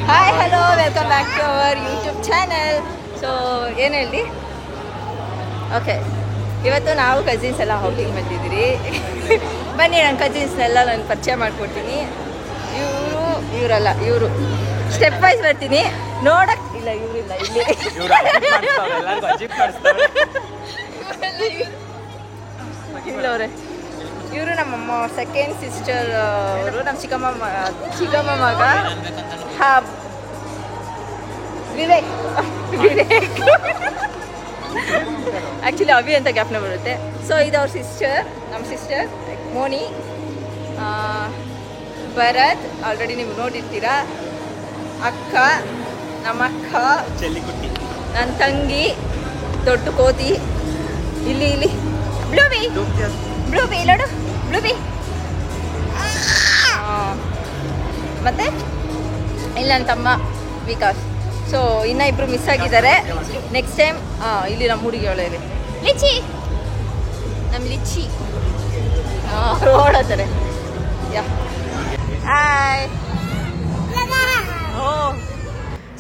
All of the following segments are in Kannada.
Hi hello welcome back to our YouTube channel. So ಏನು ಹೇಳಿ, ಓಕೆ, ಇವತ್ತು ನಾವು ಕಸಿನ್ಸ್ ಎಲ್ಲ ಔಟಿಂಗ್ ಬಂದಿದ್ದೀರಿ. ಬನ್ನಿ ನನ್ನ ಕಸಿನ್ಸ್ನೆಲ್ಲ ನಾನು ಪರಿಚಯ ಮಾಡಿಕೊಡ್ತೀನಿ. ಇವರಲ್ಲ, ಇವರು ಸ್ಟೆಪ್ ವೈಸ್ ಬರ್ತೀನಿ ನೋಡಕ್. ಇಲ್ಲ ಇವರಿಲ್ಲ, ಇಲ್ಲಿ ಇಲ್ಲವ್ರೆ. ಇವರು ನಮ್ಮಮ್ಮ ಸೆಕೆಂಡ್ ಸಿಸ್ಟರ್. ಅವರು ನಮ್ಮ ಚಿಕ್ಕಮ್ಮ ಮಗ. ಹಾಂ, ವಿವೇಕ್ ಆ್ಯಕ್ಚುಲಿ ಅವಿ ಅಂತ ಜ್ಞಾಪನ ಬರುತ್ತೆ. ಸೊ ಇದು ಅವ್ರ ಸಿಸ್ಟರ್, ನಮ್ಮ ಸಿಸ್ಟರ್ ಮೋನಿ. ಭರತ್ ಆಲ್ರೆಡಿ ನೀವು ನೋಡಿರ್ತೀರಾ. ಅಕ್ಕ, ನಮ್ಮ ಅಕ್ಕ, ನನ್ನ ತಂಗಿ, ದೊಡ್ಡ ಕೋತಿ. ಇಲ್ಲಿ ಬ್ಲೂಬಿ ನೋಡು, ಬ್ಲೂಬಿ. ಮತ್ತು ಇಲ್ಲಿ ನನ್ನ ತಮ್ಮ ವಿಕಾಸ್. ಸೊ ಇನ್ನೂ ಇಬ್ಬರು ಮಿಸ್ ಆಗಿದ್ದಾರೆ. ನೆಕ್ಸ್ಟ್ ಟೈಮ್ ಇಲ್ಲಿ ನಮ್ಮ ಹುಡುಗಿಯವಳೆ ಇದೆ, ಲಿಚ್ಚಿ, ನಮ್ಮ ಲಿಚ್ಚಿ ಓಡಾಡ್ತಾರೆ. ಯಾ ಹಾಯ್.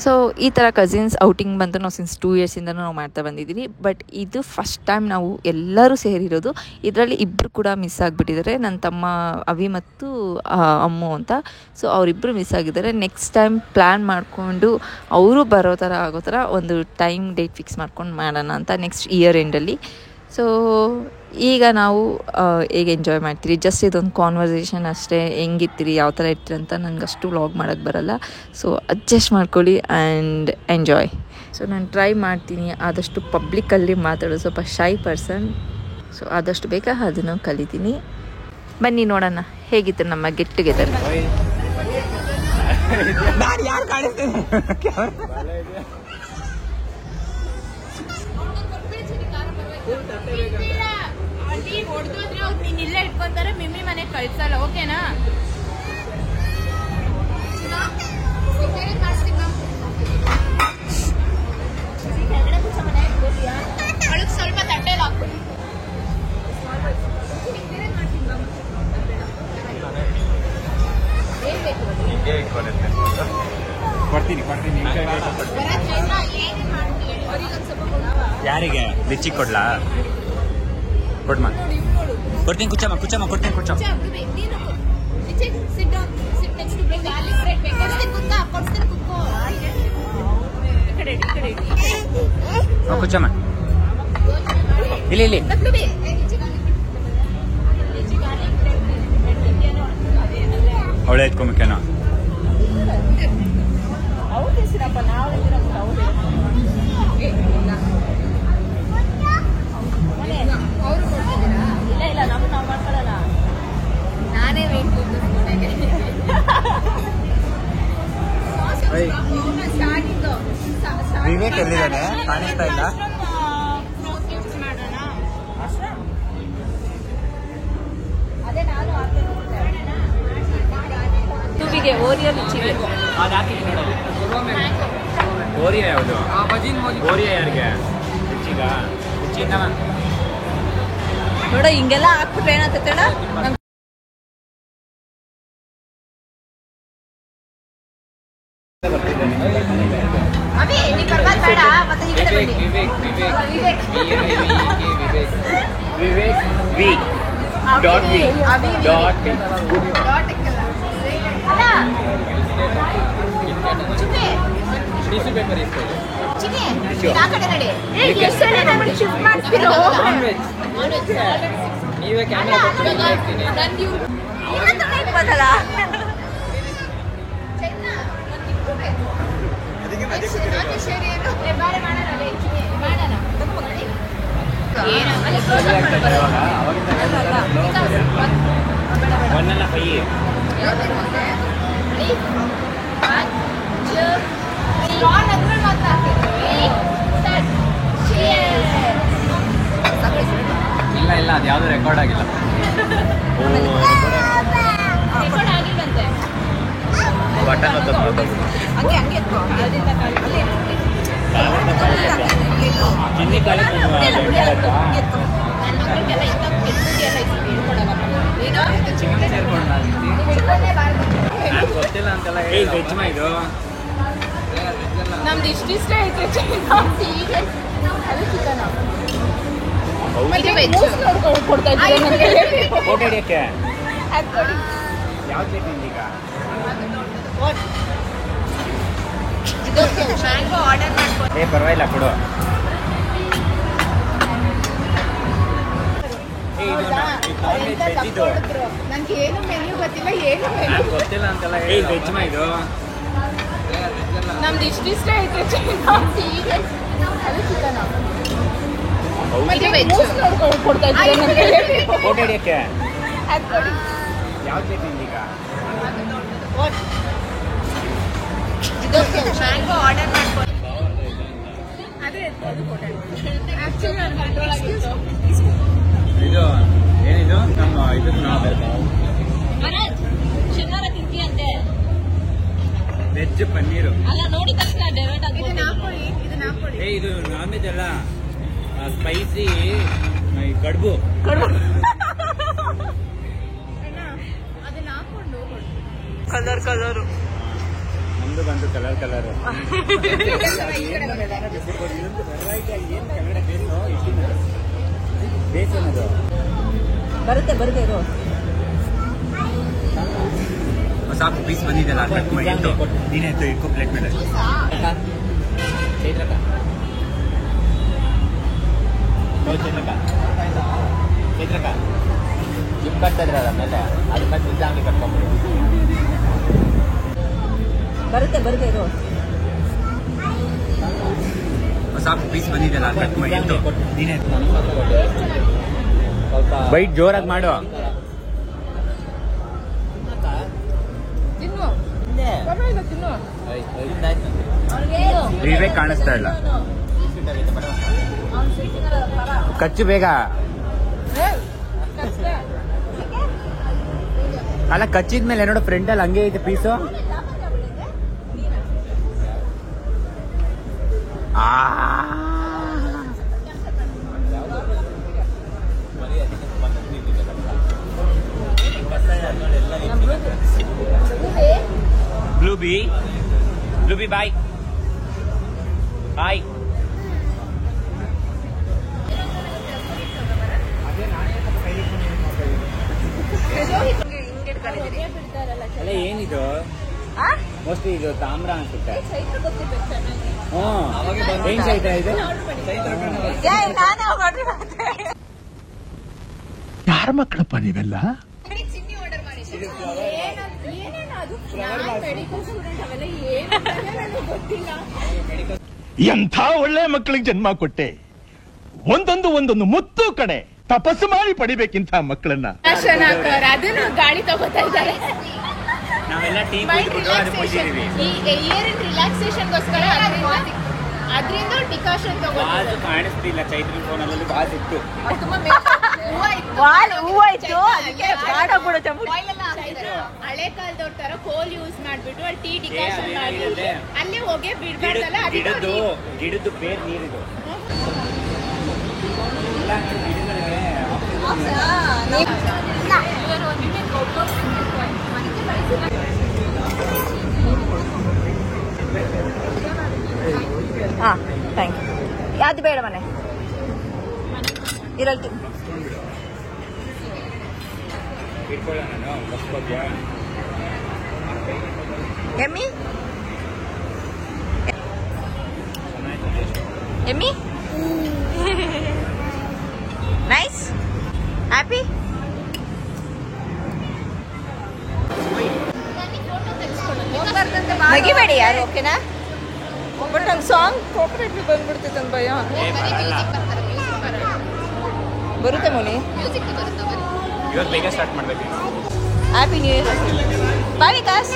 ಸೊ ಈ ಥರ ಕಸಿನ್ಸ್ ಔಟಿಂಗ್ ಬಂತು ನಾವು ಸಿನ್ಸ್ 2 ಇಯರ್ಸಿಂದನೂ ನಾವು ಮಾಡ್ತಾ ಬಂದಿದ್ದೀವಿ. ಬಟ್ ಇದು ಫಸ್ಟ್ ಟೈಮ್ ನಾವು ಎಲ್ಲರೂ ಸೇರಿರೋದು. ಇದರಲ್ಲಿ ಇಬ್ಬರು ಕೂಡ ಮಿಸ್ ಆಗಿಬಿಟ್ಟಿದ್ದಾರೆ, ನನ್ನ ತಮ್ಮ ಅವಿ ಮತ್ತು ಅಮ್ಮು ಅಂತ. ಸೊ ಅವರಿಬ್ಬರು ಮಿಸ್ ಆಗಿದ್ದಾರೆ. ನೆಕ್ಸ್ಟ್ ಟೈಮ್ ಪ್ಲ್ಯಾನ್ ಮಾಡಿಕೊಂಡು ಅವರು ಬರೋ ಥರ ಆಗೋ ಥರ ಒಂದು ಟೈಮ್ ಡೇಟ್ ಫಿಕ್ಸ್ ಮಾಡ್ಕೊಂಡು ಮಾಡೋಣ ಅಂತ ನೆಕ್ಸ್ಟ್ ಇಯರ್ ಎಂಡಲ್ಲಿ. ಸೊ ಈಗ ನಾವು ಹೇಗೆ ಎಂಜಾಯ್ ಮಾಡ್ತೀರಿ, ಜಸ್ಟ್ ಇದೊಂದು ಕಾನ್ವರ್ಸೇಷನ್ ಅಷ್ಟೇ. ಹೆಂಗಿರ್ತೀರಿ, ಯಾವ ಥರ ಇರ್ತೀರಿ ಅಂತ ನನಗೆ ಅಷ್ಟು ವ್ಲಾಗ್ ಮಾಡೋಕ್ಕೆ ಬರಲ್ಲ. ಸೊ ಅಡ್ಜಸ್ಟ್ ಮಾಡ್ಕೊಳ್ಳಿ ಆ್ಯಂಡ್ ಎಂಜಾಯ್. ಸೊ ನಾನು ಟ್ರೈ ಮಾಡ್ತೀನಿ ಆದಷ್ಟು ಪಬ್ಲಿಕ್ಕಲ್ಲಿ ಮಾತಾಡೋದು, ಸ್ವಲ್ಪ ಶೈ ಪರ್ಸನ್. ಸೊ ಆದಷ್ಟು ಬೇಗ ಅದನ್ನು ಕಲಿತೀನಿ. ಬನ್ನಿ ನೋಡೋಣ ಹೇಗಿತ್ತು ನಮ್ಮ ಗೆಟ್ ಟುಗೆದರ್. ಹೊಡೆದ್ರೆ ಅವ್ರು ನೀನ್ ಇಲ್ಲೇ ಇಟ್ಕೊಂತಾರೆ, ಮಿಮ್ಮಿ ಮನೆಗೆ ಕಳ್ಸಲ್ಲ. ಓಕೆನಾ? ಅವಳಿಗೆ ಸ್ವಲ್ಪ ತಟ್ಟೆಲ್ಲ ಹಾಕು. ಯಾರಿಗೆ ಲಿಚ್ಚಿ ಕೊಡ್ಲಾ? ಕೊಡ್ಮ ಕೊಡ್ತೀನಿ, ಕುಚ್ಚಮ್ಮ ಕೊಡ್ತೀನಿ. ಕುಚ್ಚಮ್ಮ ಇಲ್ಲಿ ಅವಳೆ ಎತ್ಕೊಂಬೇಕೇನೋ. ನಾನೇ ಬೇಕು ವಿವೇಕ್ ಎಲ್ಲಿದ್ದಾನೆ? ಕಾಣಿಸ್ತಾ ಇಲ್ಲ. ಅದೇ ನಾನು ತುಬಿಗೆ ಓರಿಯೋ ಲಿಚ್ಚಿಗೆ ಓರಿಯಾ ಯಾವುದು? ಓರಿಯಾ ಯಾರಿಗೆ? ಲಿಚ್ಚಿಗ? ಲಿಚ್ಚಿನ ನೋಡ ಹಿಂಗೆಲ್ಲ ಹಾಕ್ಬಿಟ್ರೆ ಏನಾಗ್ತೈತೇಳ. ಅವಿ ನೀ ಕರ್ಬಾದ್ ಬೇಡ, ಮತ್ತೆ ಈ ಕಡೆ ಬನ್ನಿ. ನೀವೇ ಕ್ಯಾಮೆರಾ ಒಂದಲ್ಲ ಕೈ ಇಲ್ಲ ಅದು ಯಾವುದು ರೆಕಾರ್ಡ್ ಆಗಿಲ್ಲ. ಬಟನ್ ಚಿನ್ನಿ ಕಾಲಿ ಚಿಕನ್ ಸೇರ್ಕೊಂಡು ಗೊತ್ತಿಲ್ಲ ಅಂತೆಲ್ಲ ವೆಜ್ ಇದು ನಮ್ದು ಇಷ್ಟಿಷ್ಟೇ ಐತೆ ಚಿಕನ್ ಅದು ಚಿಕನ್ ಮತ್ತೆ ವೆಜ್ ಕೊಡ್ತಾ ಇದ್ದೀವಿ ಫೋಟೋ ಹಿಡಿಯಕ್ಕೆ ಅದು ಕೊಡಿ ಯಾವ್ದು ಬೇಕು ನಿಂಗೀಗ ಇದು ಮ್ಯಾಂಗೋ ಆರ್ಡರ್ ಮಾಡ್ಕೊಂಡು ಪರವಾಗಿಲ್ಲ ಕೊಡು ನಂಗೆ ಏನು ಮೆನ್ಯೂ ಗೊತ್ತಿಲ್ಲ ಏನು ಮೆನ್ಯೂ ಗೊತ್ತಿಲ್ಲ ಅಂತೆಲ್ಲ ವೆಜ್ ಇದು ನಮ್ದು ಇಷ್ಟಿಷ್ಟೇ ಐತೆ ಚಿಕನ್ ಅದು ಚಿಕನ್ ಮತ್ತೆ ವೆಜ್ ಕೊಡ್ತಾ ಇದ್ದೀವಿ ಫೋಟೋ ಹಿಡಿಯಕ್ಕೆ ಅದು ಕೊಡಿ ಯಾವ್ದು ಬೇಕು ನಿಂಗೀಗ ಇದು ಮ್ಯಾಂಗೋ ಆರ್ಡರ್ ಮಾಡ್ಕೊಂಡು ಅದೇ ಅದು ಕೊಟ್ಟೆ ಆಕ್ಚುಲಿ ನಾನು ಕಂಟ್ರೋಲ್ ಆಗಿತ್ತು ಇದು ಏನಿದು ನಮ್ಮ ಇದಕ್ಕೆ ನಾವು ಶನಿವಾರ ತಿಂತೀಯಂತೆ ವೆಜ್ ಪನ್ನೀರು ಅಲ್ಲ ನೋಡಿದ ತಕ್ಷಣ ಡೈರೆಕ್ಟ್ ಆಗಿ ಇದನ್ನ ಹಾಕೊಳ್ಳಿ ಇದು ನಾನ್ ವೆಜ್ ಅಲ್ಲ ಸ್ಪೈಸಿ ಕಡುಬು ಅದನ್ನ ಹಾಕೊಂಡು ಕಲರು ನಮ್ದು ಬಂದು ಕಲರ್ ಬೇಸನದು ಬರುತ್ತೆ ಇರೋ ಸಾಕು ಪೀಸ್ ಬಂದಿದ್ದಲ್ಲ ಕಟ್ ಮಾಡಿ ನೀನಾಯ್ತು ಇಕ್ಕೋ ಪ್ಲೇಟ್ ಮೇಲೆ ಚೈತ್ರಕ ಜಿಪ್ ಕಟ್ಟಿದ್ರೆ ಆಮೇಲೆ ಅದು ಕಟ್ಟಿದ್ದ ಹಂಗೆ ಕಟ್ಕೊಂಡ್ಬಿಡಿ ಬರುತ್ತೆ ಇರೋ ಸಾಕು ಪೀಸ್ ಬಂದಿದ್ದಲ್ಲ ಕಟ್ ಮಾಡಿ ನೀನಾಯ್ತು ಬೈಟ್ ಜೋರಾಗಿ ಮಾಡು ತಿನ್ನು ಪರವಾಗಿಲ್ಲ ತಿನ್ನು ವಿವೇಕ್ ಕಾಣಿಸ್ತಾ ಇಲ್ಲ ಕಚ್ಚು ಬೇಗ ಅಲ್ಲ ಕಚ್ಚಿದ್ಮೇಲೆ ನೋಡು ಫ್ರಂಟ್ ಅಲ್ಲಿ ಹಂಗೆ ಐತೆ ಪೀಸು ಬ್ಲೂಬಿ ಬಾಯ್ ಬಾಯ್ ಅಲ್ಲ ಏನಿದು ಮೋಸ್ಟ್ಲಿ ಇದು ತಾಮ್ರ ಅನ್ಸುತ್ತೆ ಏನ್ ಚೈತ್ರ ಇದು ಯಾರ ಮಕ್ಕಳಪ್ಪ ನೀವೆಲ್ಲ ಎಂಥ ಒಳ್ಳೆ ಮಕ್ಕಳಿಗೆ ಜನ್ಮ ಕೊಟ್ಟೆ ಒಂದೊಂದು ಮುತ್ತು ಕಡೆ ತಪಸ್ಸು ಮಾಡಿ ಪಡಿಬೇಕಿಂತ ಮಕ್ಕಳನ್ನ ಅದನ್ನು ಗಾಳಿ ತಗೋತಾ ಇದ್ದಾರೆ ನಾವೆಲ್ಲ ಟೀ ಕುಡಿದ್ಬಿಟ್ಟು ಅದು ಕುಡಿದಿದ್ದೀವಿ ಈ ಇಯರ್ ರಿಲ್ಯಾಕ್ಸೇಷನ್ಗೋಸ್ಕರ ಅದರಿಂದ ಡಿಕಾಷನ್ ತಗೋತಾರೆ ಬಾಜು ಕಾಣಿಸ್ತಿಲ್ಲ ಚೈತ್ರ ಫೋನಲ್ಲಿ ಬಾಜ್ ಇತ್ತು ಹೂವಾಯ್ತು ಅದಕ್ಕೆ ಹಳೆ ಕಾಲದವ್ರ ತರ ಕೋಲ್ ಯೂಸ್ ಮಾಡ್ಬಿಟ್ಟು ಅಲ್ಲಿ ಟೀ ಡಿಕಾಷನ್ ಮಾಡಿ ಅಲ್ಲೇ ಹೋಗಿ ಬಿಡ್ಬಾರ್ದಲ್ಲ ಗಿಡದ್ದು ಬೇರ್ ನೀರಿದು ಹಾ ಥ್ಯಾಂಕ್ ಯು ಯಾವ್ದು ಬೇಡ ಮನೆ ಇರಲ್ತು ಎಮ್ಮಿ ಎಮ್ಮಿ ನೈಸ್ ಹ್ಯಾಪಿ ನಗಿಬೇಡಿ ಯಾರು ಓಕೆನಾ ಬಟ್ ನಂಗೆ ಸಾಂಗ್ ಕಾಪರೇಟ್ ಬಂದ್ಬಿಡ್ತೈತೆ ಅಂತ ಭಯ ಬರುತ್ತೆ ಮೋನಿ ಇವತ್ತು ಬೇಗ ಸ್ಟಾರ್ಟ್ ಮಾಡ್ಬೇಕು ಹ್ಯಾಪಿ ನ್ಯೂ ಇಯರ್ ಬಾಯ್ ವಿಕಾಸ್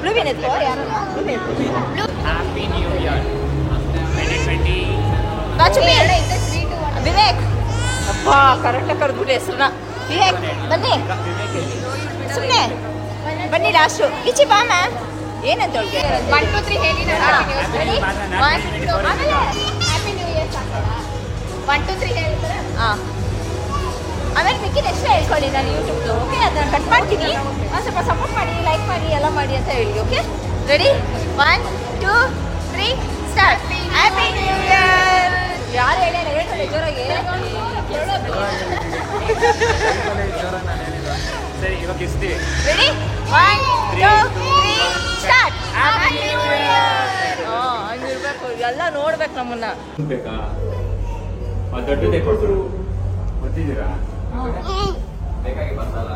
ಬ್ಲೂಬಿನ್ ಎತ್ಕೋ ಯಾರು ಹ್ಯಾಪಿ ನ್ಯೂ ಇಯರ್ 2020 ವಿವೇಕ್ ಅಪ್ಪ ಕರೆಕ್ಟಾಗಿ ಕರೆದ್ಬಿಟ್ಟು ಹೆಸ್ರನ್ನ ವಿವೇಕ್ ಬನ್ನಿ ಸುಮ್ಮನೆ ಬನ್ನಿ ಲಾಸ್ಟು ಈಚೆ ಬಾ ಮ್ಯಾಮ್ ಏನಂತ ಅವಳಿಗೆ 1 2 3 ಹೇಳಿ ಹ್ಯಾಪಿ ನ್ಯೂ ಇಯರ್ 1 2 3 ಹೇಳ್ತಾರೆ ಹಾಂ ಆಮೇಲೆ ಮಿಕ್ಕಿದ ಎಷ್ಟೇ ಹೇಳ್ಕೊಳ್ಳಿ ನಾನು ಯೂಟ್ಯೂಬ್ದು ಓಕೆ ಅದನ್ನು ಕಟ್ ಮಾಡ್ತೀನಿ ಒಂದು ಸ್ವಲ್ಪ ಸಪೋರ್ಟ್ ಮಾಡಿ ಲೈಕ್ ಮಾಡಿ ಎಲ್ಲ ಮಾಡಿ ಅಂತ ಹೇಳಿ okay ready 1 2 3 start. Happy new year. ಯಾರು ಹೇಳಿಲ್ಲ ಹೇಳ್ತಾರೆ ಜೋರಾಗಿ. ಸರಿ ಇವಾಗ ಇಸ್ತೀವಿ. Ready 1 2 3 start. Happy new year. ಹಂಗಿರ್ಬೇಕು, ಎಲ್ಲ ನೋಡ್ಬೇಕು ನಮ್ಮನ್ನ. ಬೇಕಾ ದೊಡ್ಡದೇ ಕೊಡ್ತಾರೆ ಗೊತ್ತಿದ್ದೀರಾ? ಬೇಕಾಗಿ ಬರ್ತಲ್ಲ.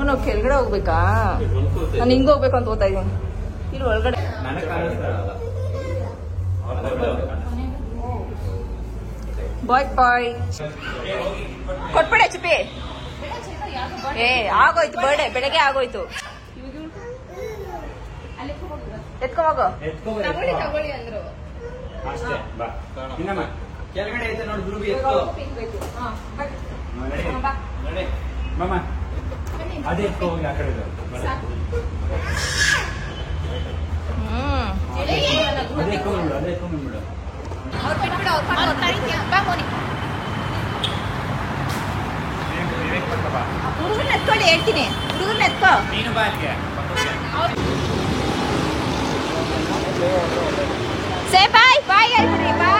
ನಾವು ಕೆಳಗಡೆ ಹೋಗ್ಬೇಕಾ? ನಾನು ಹಿಂಗೆ ಹೋಗ್ಬೇಕು ಅಂತ ಓದ್ತಾ ಇದ್ದೀನಿ. ಇಲ್ಲಿ ಒಳಗಡೆ ನನಗೆ ಕಾಣಿಸ್ತಾರಲ್ಲ ಬಾಯ್ ಬಾಯ್ ಕೊಟ್ಬಿಡೆ ಚಿಪ್ಪಿ. ಆಗೋಯ್ತು ಬರ್ಡೇ, ಬೆಳಗ್ಗೆ ಆಗೋಯ್ತು. ಎತ್ಕೊ ಹೋಗು. ತಗೊಳ್ಳಿ ಅಂದ್ರು. ಅಷ್ಟೇ ಬಾ. ಇನ್ನಮ್ಮ ಕೆಳಗಡೆ ಐತೆ ನೋಡಿ ಗುರುಬಿ ಎತ್ಕೋ. ನಡಿ ಮಾಮ ಅದೇ ಎತ್ಕೋ ಹೋಗಿ ಆ ಕಡೆ ಅದೇ ಎತ್ಕೊಂಡ್ಬಿಡು ಅದೇ ಎತ್ಕೊಂಡ್ಬಿಡು. ಅವ್ರು ಬಿಟ್ಬಿಡು, ಅವ್ರು ಕರೀತೀಯ ಬಾ ಮೋನಿ. ಹುಡುಗನ ಎತ್ಕೊಳ್ಳಿ ಹೇಳ್ತೀನಿ. ಹುಡುಗನ ಎತ್ಕೋ. ನೀನು ಬಾ ಅಲ್ಲಿಗೆ. ಸೇ ಬಾಯ್ ಬಾಯ್ ಹೇಳ್ಬಿಡ್ರಿ ಬಾಯ್.